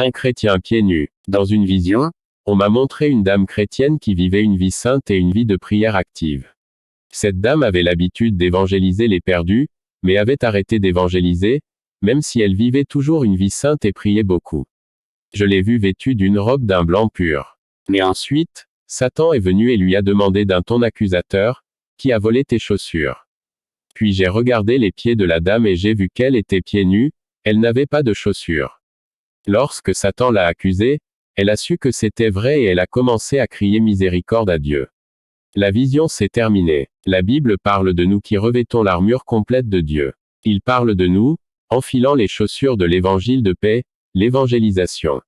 Un chrétien pieds nus. Dans une vision, on m'a montré une dame chrétienne qui vivait une vie sainte et une vie de prière active. Cette dame avait l'habitude d'évangéliser les perdus, mais avait arrêté d'évangéliser, même si elle vivait toujours une vie sainte et priait beaucoup. Je l'ai vue vêtue d'une robe d'un blanc pur. Mais ensuite, Satan est venu et lui a demandé d'un ton accusateur, qui a volé tes chaussures. Puis j'ai regardé les pieds de la dame et j'ai vu qu'elle était pieds nus, elle n'avait pas de chaussures. Lorsque Satan l'a accusée, elle a su que c'était vrai et elle a commencé à crier miséricorde à Dieu. La vision s'est terminée. La Bible parle de nous qui revêtons l'armure complète de Dieu. Il parle de nous, enfilant les chaussures de l'évangile de paix, l'évangélisation.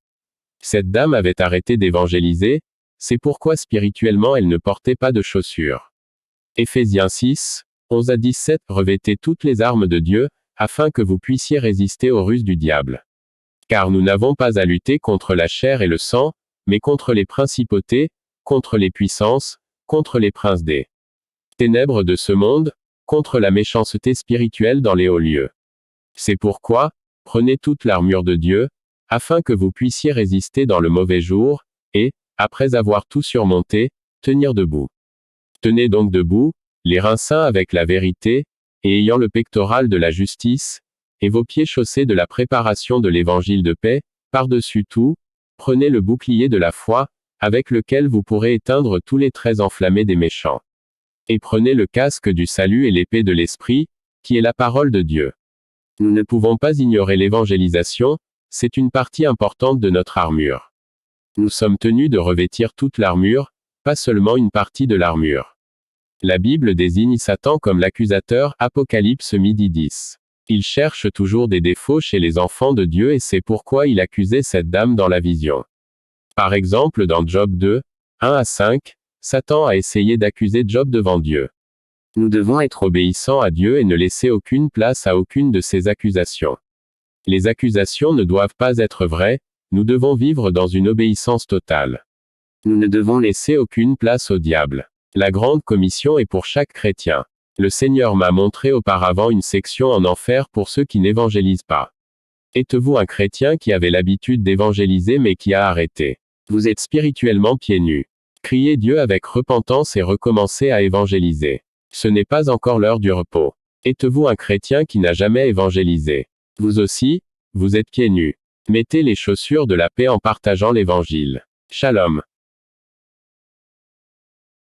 Cette dame avait arrêté d'évangéliser, c'est pourquoi spirituellement elle ne portait pas de chaussures. Éphésiens 6, 11 à 17, revêtez toutes les armes de Dieu, afin que vous puissiez résister aux ruses du diable. Car nous n'avons pas à lutter contre la chair et le sang, mais contre les principautés, contre les puissances, contre les princes des ténèbres de ce monde, contre la méchanceté spirituelle dans les hauts lieux. C'est pourquoi, prenez toute l'armure de Dieu, afin que vous puissiez résister dans le mauvais jour, et, après avoir tout surmonté, tenir debout. Tenez donc debout, les reins saints avec la vérité, et ayant le pectoral de la justice, et vos pieds chaussés de la préparation de l'évangile de paix, par-dessus tout, prenez le bouclier de la foi, avec lequel vous pourrez éteindre tous les traits enflammés des méchants. Et prenez le casque du salut et l'épée de l'esprit, qui est la parole de Dieu. Nous ne pouvons pas ignorer l'évangélisation, c'est une partie importante de notre armure. Nous sommes tenus de revêtir toute l'armure, pas seulement une partie de l'armure. La Bible désigne Satan comme l'accusateur, Apocalypse midi 10. Il cherche toujours des défauts chez les enfants de Dieu et c'est pourquoi il accusait cette dame dans la vision. Par exemple dans Job 2, 1 à 5, Satan a essayé d'accuser Job devant Dieu. Nous devons être obéissants à Dieu et ne laisser aucune place à aucune de ses accusations. Les accusations ne doivent pas être vraies, nous devons vivre dans une obéissance totale. Nous ne devons laisser aucune place au diable. La grande commission est pour chaque chrétien. Le Seigneur m'a montré auparavant une section en enfer pour ceux qui n'évangélisent pas. Êtes-vous un chrétien qui avait l'habitude d'évangéliser mais qui a arrêté? Vous êtes spirituellement pieds nus. Criez Dieu avec repentance et recommencez à évangéliser. Ce n'est pas encore l'heure du repos. Êtes-vous un chrétien qui n'a jamais évangélisé? Vous aussi, vous êtes pieds nus. Mettez les chaussures de la paix en partageant l'évangile. Shalom.